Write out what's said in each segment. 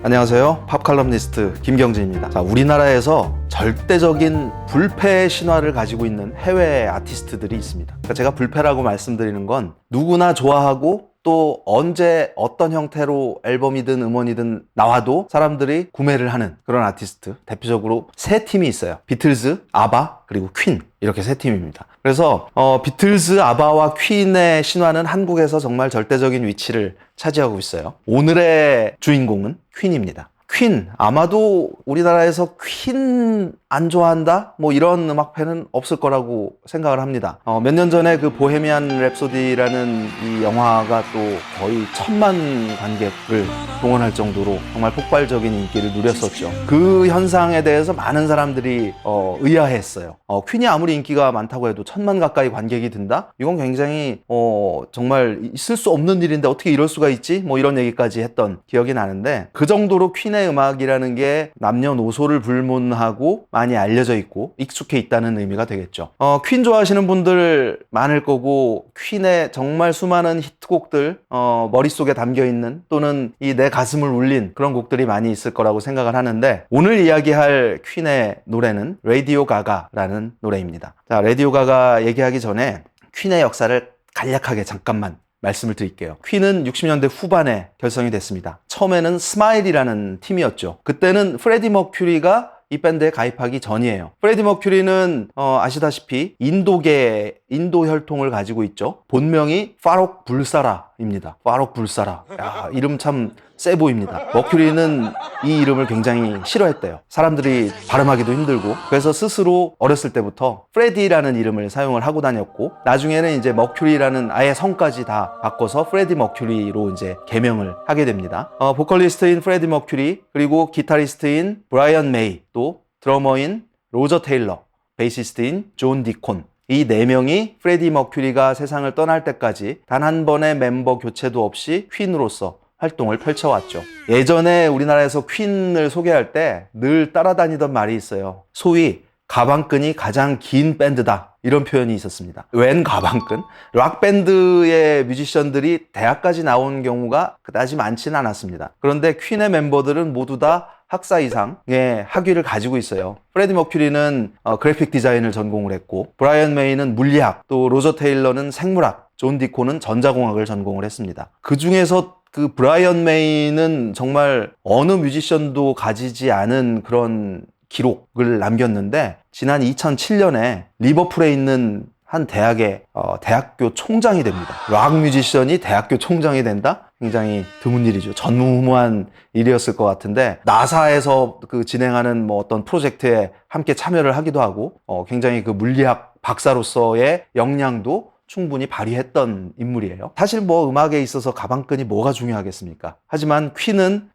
안녕하세요. 팝칼럼니스트 김경진입니다. 자, 우리나라에서 절대적인 불패 신화를 가지고 있는 해외 아티스트들이 있습니다. 그러니까 제가 불패라고 말씀드리는 건 누구나 좋아하고 또 언제 어떤 형태로 앨범이든 음원이든 나와도 사람들이 구매를 하는 그런 아티스트, 대표적으로 세 팀이 있어요. 비틀즈, 아바, 그리고 퀸, 이렇게 세 팀입니다. 그래서 비틀즈, 아바와 퀸의 신화는 한국에서 정말 절대적인 위치를 차지하고 있어요. 오늘의 주인공은 퀸입니다. 퀸, 아마도 우리나라에서 퀸 안 좋아한다? 뭐 이런 음악팬은 없을 거라고 생각을 합니다. 몇 년 전에 그 보헤미안 랩소디라는 이 영화가 또 거의 1000만 관객을 동원할 정도로 정말 폭발적인 인기를 누렸었죠. 그 현상에 대해서 많은 사람들이 의아해했어요. 퀸이 아무리 인기가 많다고 해도 1000만 가까이 관객이 든다? 이건 굉장히 정말 있을 수 없는 일인데 어떻게 이럴 수가 있지? 뭐 이런 얘기까지 했던 기억이 나는데, 그 정도로 퀸의 음악이라는 게 남녀노소를 불문하고 많이 알려져 있고 익숙해 있다는 의미가 되겠죠. 퀸 좋아하시는 분들 많을 거고, 퀸의 정말 수많은 히트곡들 머릿속에 담겨있는, 또는 이 내 가슴을 울린 그런 곡들이 많이 있을 거라고 생각을 하는데, 오늘 이야기할 퀸의 노래는 레이디오 가가라는 노래입니다. 자, 레이디오 가가 얘기하기 전에 퀸의 역사를 간략하게 잠깐만 말씀을 드릴게요. 퀸은 60년대 후반에 결성이 됐습니다. 처음에는 스마일이라는 팀이었죠. 그때는 프레디 머큐리가 이 밴드에 가입하기 전이에요. 프레디 머큐리는 아시다시피 인도 혈통을 가지고 있죠. 본명이 파록 불사라입니다. 파록 불사라. 야, 이름 참 세 보입니다. 머큐리는 이 이름을 굉장히 싫어했대요. 사람들이 발음하기도 힘들고, 그래서 스스로 어렸을 때부터 프레디라는 이름을 사용을 하고 다녔고, 나중에는 이제 머큐리라는 아예 성까지 다 바꿔서 프레디 머큐리로 이제 개명을 하게 됩니다. 보컬리스트인 프레디 머큐리, 그리고 기타리스트인 브라이언 메이, 또 드러머인 로저 테일러, 베이시스트인 존 디콘, 이 네 명이 프레디 머큐리가 세상을 떠날 때까지 단 한 번의 멤버 교체도 없이 퀸으로서 활동을 펼쳐왔죠. 예전에 우리나라에서 퀸을 소개할 때 늘 따라다니던 말이 있어요. 소위 가방끈이 가장 긴 밴드다, 이런 표현이 있었습니다. 웬 가방끈? 락밴드의 뮤지션들이 대학까지 나온 경우가 그다지 많지는 않았습니다. 그런데 퀸의 멤버들은 모두 다 학사 이상의 학위를 가지고 있어요. 프레디 머큐리는 그래픽 디자인을 전공을 했고, 브라이언 메이는 물리학, 또 로저 테일러는 생물학, 존 디콘은 전자공학을 전공을 했습니다. 그 중에서 그 브라이언 메이는 정말 어느 뮤지션도 가지지 않은 그런 기록을 남겼는데, 지난 2007년에 리버풀에 있는 한 대학의 대학교 총장이 됩니다. 락 뮤지션이 대학교 총장이 된다? 굉장히 드문 일이죠. 전무후무한 일이었을 것 같은데, 나사에서 그 진행하는 뭐 어떤 프로젝트에 함께 참여를 하기도 하고, 굉장히 그 물리학 박사로서의 역량도 충분히 발휘했던 인물이에요. 사실 뭐 음악에 있어서 가방끈이 뭐가 중요하겠습니까? 하지만 퀸은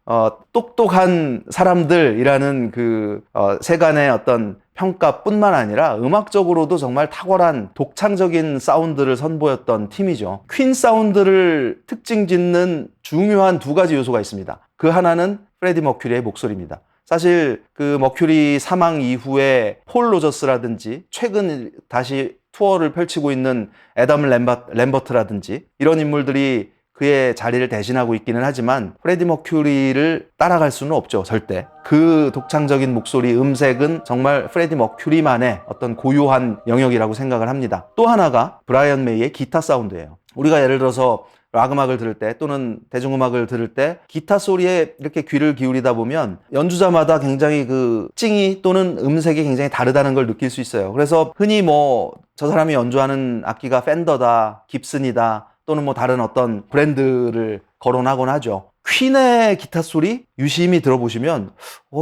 똑똑한 사람들이라는 그 세간의 어떤 평가뿐만 아니라 음악적으로도 정말 탁월한 독창적인 사운드를 선보였던 팀이죠. 퀸 사운드를 특징 짓는 중요한 두 가지 요소가 있습니다. 그 하나는 프레디 머큐리의 목소리입니다. 사실 그 머큐리 사망 이후에 폴 로저스라든지, 최근 다시 투어를 펼치고 있는 애덤 램버트라든지, 이런 인물들이 그의 자리를 대신하고 있기는 하지만 프레디 머큐리를 따라갈 수는 없죠, 절대. 그 독창적인 목소리, 음색은 정말 프레디 머큐리만의 어떤 고유한 영역이라고 생각을 합니다. 또 하나가 브라이언 메이의 기타 사운드예요. 우리가 예를 들어서 락 음악을 들을 때, 또는 대중음악을 들을 때 기타 소리에 이렇게 귀를 기울이다 보면 연주자마다 굉장히 그 찡이 또는 음색이 굉장히 다르다는 걸 느낄 수 있어요. 그래서 흔히 뭐 저 사람이 연주하는 악기가 펜더다, 깁슨이다, 또는 뭐 다른 어떤 브랜드를 거론하곤 하죠. 퀸의 기타 소리 유심히 들어보시면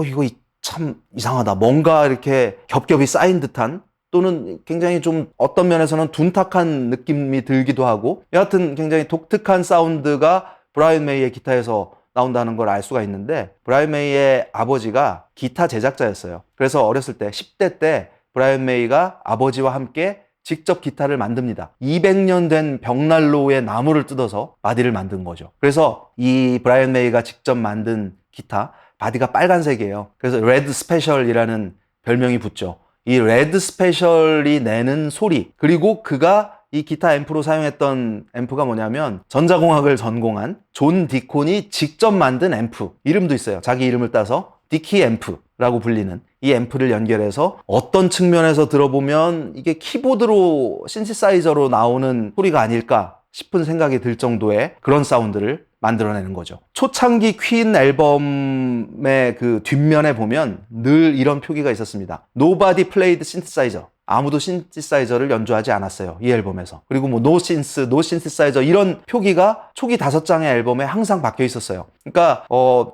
이거 참 이상하다, 뭔가 이렇게 겹겹이 쌓인 듯한, 또는 굉장히 좀 어떤 면에서는 둔탁한 느낌이 들기도 하고, 여하튼 굉장히 독특한 사운드가 브라이언 메이의 기타에서 나온다는 걸 알 수가 있는데, 브라이언 메이의 아버지가 기타 제작자였어요. 그래서 어렸을 때 10대 때 브라이언 메이가 아버지와 함께 직접 기타를 만듭니다. 200년 된 벽난로에 나무를 뜯어서 바디를 만든 거죠. 그래서 이 브라이언 메이가 직접 만든 기타 바디가 빨간색이에요. 그래서 레드 스페셜이라는 별명이 붙죠. 이 레드 스페셜이 내는 소리, 그리고 그가 이 기타 앰프로 사용했던 앰프가 뭐냐면 전자공학을 전공한 존 디콘이 직접 만든 앰프, 이름도 있어요. 자기 이름을 따서 디키 앰프라고 불리는 이 앰프를 연결해서 어떤 측면에서 들어보면 이게 키보드로 신시사이저로 나오는 소리가 아닐까 싶은 생각이 들 정도의 그런 사운드를 만들어내는 거죠. 초창기 퀸 앨범의 그 뒷면에 보면 늘 이런 표기가 있었습니다. Nobody played synthesizer. 아무도 신시사이저를 연주하지 않았어요, 이 앨범에서. 그리고 뭐 no synth, no synthesizer 이런 표기가 초기 5장의 앨범에 항상 박혀 있었어요. 그러니까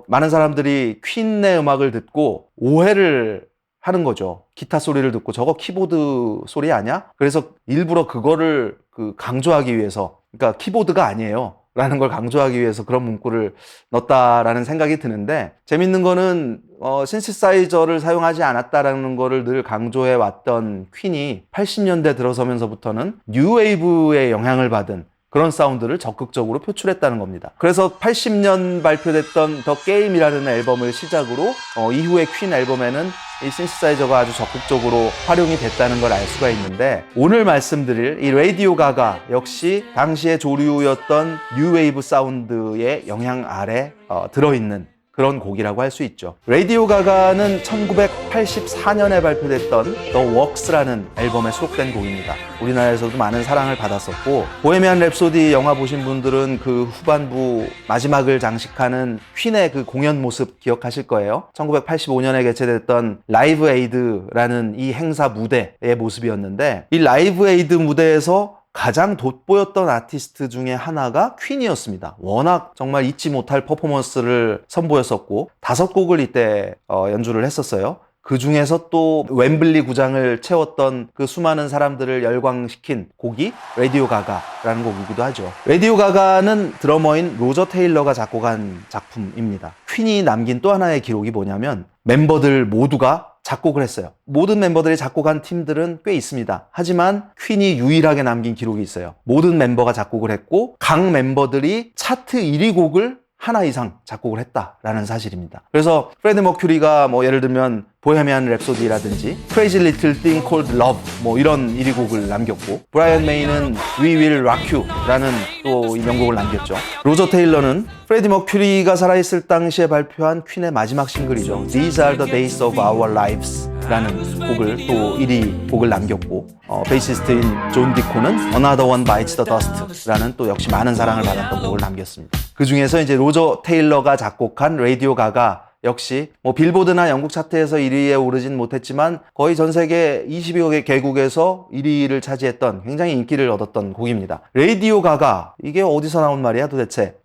많은 사람들이 퀸의 음악을 듣고 오해를 하는 거죠. 기타 소리를 듣고 저거 키보드 소리 아니야? 그래서 일부러 그거를 강조하기 위해서, 그러니까 키보드가 아니에요 라는 걸 강조하기 위해서 그런 문구를 넣었다라는 생각이 드는데, 재밌는 거는 신시사이저를 사용하지 않았다라는 거를 늘 강조해 왔던 퀸이 80년대 들어서면서부터는 뉴웨이브의 영향을 받은 그런 사운드를 적극적으로 표출했다는 겁니다. 그래서 80년 발표됐던 더 게임이라는 앨범을 시작으로 이후의 퀸 앨범에는 이 신시사이저가 아주 적극적으로 활용이 됐다는 걸 알 수가 있는데, 오늘 말씀드릴 이 라디오 가가 역시 당시의 조류였던 뉴웨이브 사운드의 영향 아래 들어있는 그런 곡이라고 할 수 있죠. 라디오 가가는 1984년에 발표됐던 The Works라는 앨범에 수록된 곡입니다. 우리나라에서도 많은 사랑을 받았었고, 보헤미안 랩소디 영화 보신 분들은 그 후반부 마지막을 장식하는 퀸의 그 공연 모습 기억하실 거예요. 1985년에 개최됐던 라이브 에이드라는 이 행사 무대의 모습이었는데, 이 라이브 에이드 무대에서 가장 돋보였던 아티스트 중에 하나가 퀸이었습니다. 워낙 정말 잊지 못할 퍼포먼스를 선보였었고 5곡을 이때 연주를 했었어요. 그 중에서 또 웸블리 구장을 채웠던 그 수많은 사람들을 열광시킨 곡이 라디오 가가라는 곡이기도 하죠. 라디오 가가는 드러머인 로저 테일러가 작곡한 작품입니다. 퀸이 남긴 또 하나의 기록이 뭐냐면, 멤버들 모두가 작곡을 했어요. 모든 멤버들이 작곡한 팀들은 꽤 있습니다. 하지만 퀸이 유일하게 남긴 기록이 있어요. 모든 멤버가 작곡을 했고 각 멤버들이 차트 1위 곡을 하나 이상 작곡을 했다라는 사실입니다. 그래서 프레디 머큐리가 뭐 예를 들면 보헤미안 랩소디라든지 Crazy Little Thing Called Love 뭐 이런 1위 곡을 남겼고, 브라이언 메이는 We Will Rock You라는 또 이 명곡을 남겼죠. 로저 테일러는 프레디 머큐리가 살아있을 당시에 발표한 퀸의 마지막 싱글이죠. These Are the Days of Our Lives 라는 곡을 또 1위 곡을 남겼고, 베이시스트인 존 디콘은 Another One Bites the Dust 라는 또 역시 많은 사랑을 받았던 곡을 남겼습니다. 그 중에서 이제 로저 테일러가 작곡한 라디오 가가 역시 뭐 빌보드나 영국 차트에서 1위에 오르진 못했지만 거의 전 세계 20여 개국에서 1위를 차지했던 굉장히 인기를 얻었던 곡입니다. 라디오 가가, 이게 어디서 나온 말이야 도대체?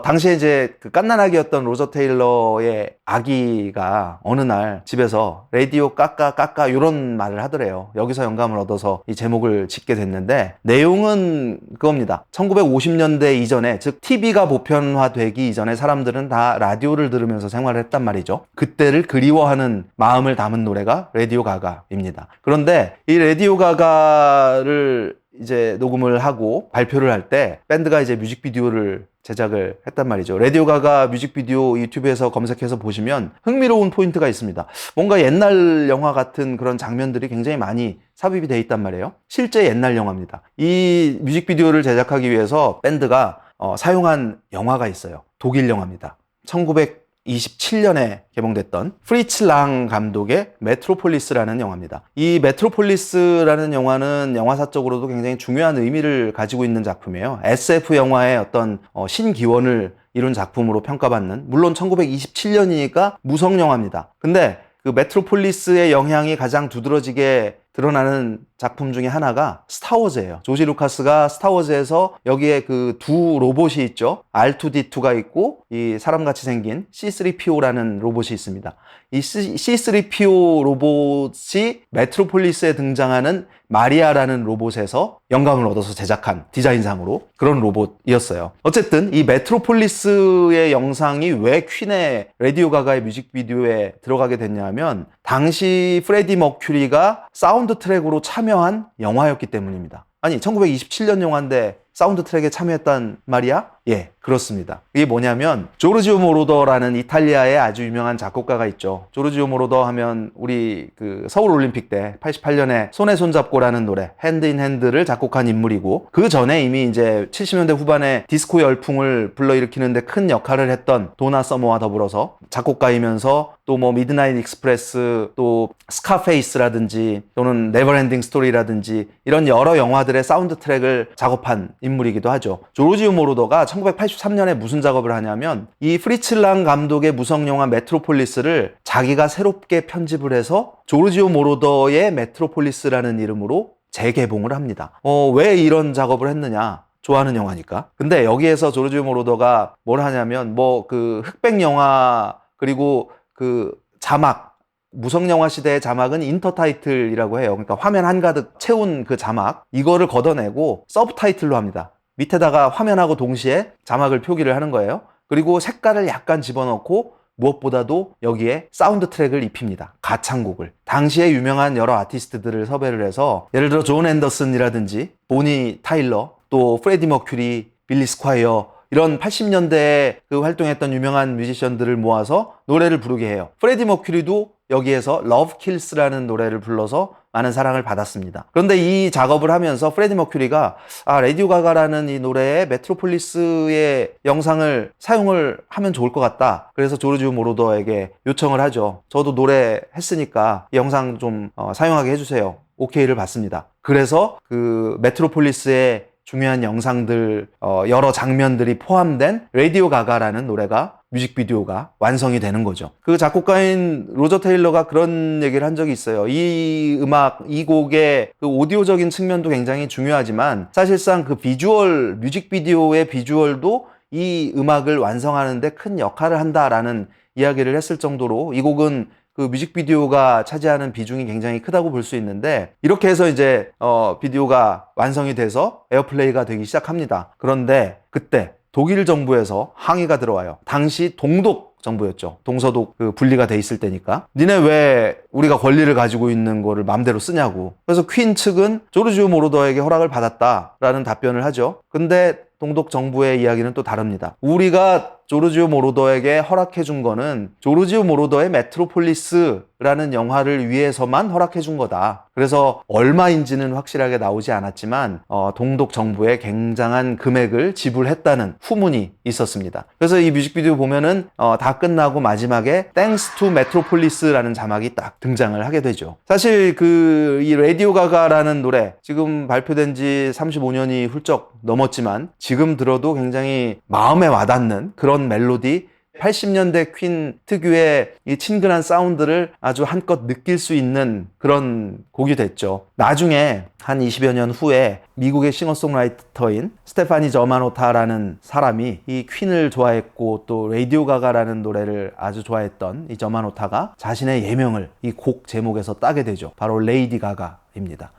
당시에 이제 그 갓난아기였던 로저 테일러의 아기가 어느 날 집에서 라디오 까까 까까 이런 말을 하더래요. 여기서 영감을 얻어서 이 제목을 짓게 됐는데, 내용은 그겁니다. 1950년대 이전에, 즉 TV가 보편화되기 이전에 사람들은 다 라디오를 들으면서 생활을 했단 말이죠. 그때를 그리워하는 마음을 담은 노래가 라디오 가가입니다. 그런데 이 라디오 가가를 이제 녹음을 하고 발표를 할 때 밴드가 이제 뮤직비디오를 제작을 했단 말이죠. 라디오 가가 뮤직비디오 유튜브에서 검색해서 보시면 흥미로운 포인트가 있습니다. 뭔가 옛날 영화 같은 그런 장면들이 굉장히 많이 삽입이 돼 있단 말이에요. 실제 옛날 영화입니다. 이 뮤직비디오를 제작하기 위해서 밴드가 사용한 영화가 있어요. 독일 영화입니다. 1927년에 개봉됐던 프리츠 랑 감독의 메트로폴리스라는 영화입니다. 이 메트로폴리스라는 영화는 영화사적으로도 굉장히 중요한 의미를 가지고 있는 작품이에요. SF 영화의 어떤 신기원을 이룬 작품으로 평가받는, 물론 1927년이니까 무성 영화입니다. 근데 그 메트로폴리스의 영향이 가장 두드러지게 드러나는 작품 중에 하나가 스타워즈예요. 조지 루카스가 스타워즈에서 여기에 그 두 로봇이 있죠. R2D2가 있고 이 사람같이 생긴 C3PO라는 로봇이 있습니다. 이 C3PO 로봇이 메트로폴리스에 등장하는 마리아라는 로봇에서 영감을 얻어서 제작한 디자인상으로 그런 로봇이었어요. 어쨌든 이 메트로폴리스의 영상이 왜 퀸의 라디오 가가의 뮤직비디오에 들어가게 됐냐면, 당시 프레디 머큐리가 사운드 트랙으로 참여한 영화였기 때문입니다. 아니 1927년 영화인데 사운드 트랙에 참여했단 말이야? 예, 그렇습니다. 이게 뭐냐면 조르지오 모로더라는 이탈리아의 아주 유명한 작곡가가 있죠. 조르지오 모로더 하면 우리 그 서울 올림픽 때 88년에 손에 손잡고라는 노래 핸드 인 핸드를 작곡한 인물이고, 그 전에 이미 이제 70년대 후반에 디스코 열풍을 불러일으키는데 큰 역할을 했던 도나 서머와 더불어서 작곡가이면서 또 뭐 미드나잇 익스프레스, 또 스카페이스라든지 또는 네버엔딩 스토리라든지 이런 여러 영화들의 사운드 트랙을 작업한 인물이기도 하죠. 조르지오 모로더가 1983년에 무슨 작업을 하냐면 이 프리츠 랑 감독의 무성 영화 메트로폴리스를 자기가 새롭게 편집을 해서 조르지오 모로더의 메트로폴리스라는 이름으로 재개봉을 합니다. 왜 이런 작업을 했느냐? 좋아하는 영화니까. 근데 여기에서 조르지오 모로더가 뭘 하냐면 뭐 그 흑백 영화, 그리고 그 자막, 무성영화 시대의 자막은 인터타이틀이라고 해요. 그러니까 화면 한가득 채운 그 자막, 이거를 걷어내고 서브타이틀로 합니다. 밑에다가 화면하고 동시에 자막을 표기를 하는 거예요. 그리고 색깔을 약간 집어넣고 무엇보다도 여기에 사운드 트랙을 입힙니다. 가창곡을. 당시에 유명한 여러 아티스트들을 섭외를 해서, 예를 들어 존 앤더슨이라든지 보니 타일러, 또 프레디 머큐리, 빌리 스콰이어, 이런 80년대에 그 활동했던 유명한 뮤지션들을 모아서 노래를 부르게 해요. 프레디 머큐리도 여기에서 Love Kills라는 노래를 불러서 많은 사랑을 받았습니다. 그런데 이 작업을 하면서 프레디 머큐리가 레디오 가가라는 이 노래에 메트로폴리스의 영상을 사용을 하면 좋을 것 같다. 그래서 조르지오 모로더에게 요청을 하죠. 저도 노래 했으니까 이 영상 좀 사용하게 해주세요. 오케이를 받습니다. 그래서 그 메트로폴리스의 중요한 영상들, 여러 장면들이 포함된 라디오 가가라는 노래가, 뮤직비디오가 완성이 되는 거죠. 그 작곡가인 로저 테일러가 그런 얘기를 한 적이 있어요. 이 음악, 이 곡의 그 오디오적인 측면도 굉장히 중요하지만 사실상 그 비주얼, 뮤직비디오의 비주얼도 이 음악을 완성하는데 큰 역할을 한다라는 이야기를 했을 정도로 이 곡은 그 뮤직비디오가 차지하는 비중이 굉장히 크다고 볼 수 있는데, 이렇게 해서 이제 비디오가 완성이 돼서 에어플레이가 되기 시작합니다. 그런데 그때 독일 정부에서 항의가 들어와요. 당시 동독 정부였죠. 동서독 그 분리가 돼 있을 때니까. 니네 왜 우리가 권리를 가지고 있는 거를 마음대로 쓰냐고. 그래서 퀸 측은 조르지오 모로더에게 허락을 받았다라는 답변을 하죠. 근데 동독 정부의 이야기는 또 다릅니다. 우리가 조르지오 모로더에게 허락해 준 거는 조르지오 모로더의 메트로폴리스라는 영화를 위해서만 허락해 준 거다. 그래서 얼마인지는 확실하게 나오지 않았지만 동독 정부에 굉장한 금액을 지불했다는 후문이 있었습니다. 그래서 이 뮤직비디오 보면은 다 끝나고 마지막에 Thanks to Metropolis라는 자막이 딱 등장을 하게 되죠. 사실 이 라디오 가가라는 노래 지금 발표된 지 35년이 훌쩍 넘었지만 지금 들어도 굉장히 마음에 와닿는 그런 멜로디, 80년대 퀸 특유의 이 친근한 사운드를 아주 한껏 느낄 수 있는 그런 곡이 됐죠. 나중에 한 20여 년 후에 미국의 싱어송라이터인 스테파니 저마노타라는 사람이 이 퀸을 좋아했고 또 라디오 가가라는 노래를 아주 좋아했던 이 저마노타가 자신의 예명을 이 곡 제목에서 따게 되죠. 바로 레이디 가가입니다.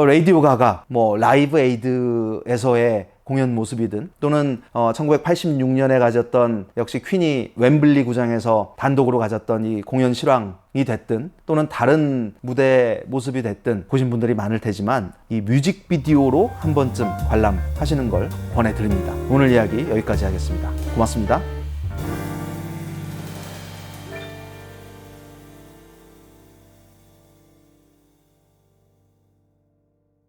라디오 가가, 뭐 라이브 에이드에서의 공연 모습이든, 또는 1986년에 가졌던 역시 퀸이 웸블리 구장에서 단독으로 가졌던 이 공연 실황이 됐든, 또는 다른 무대 모습이 됐든 보신 분들이 많을 테지만 이 뮤직비디오로 한 번쯤 관람하시는 걸 권해드립니다. 오늘 이야기 여기까지 하겠습니다. 고맙습니다.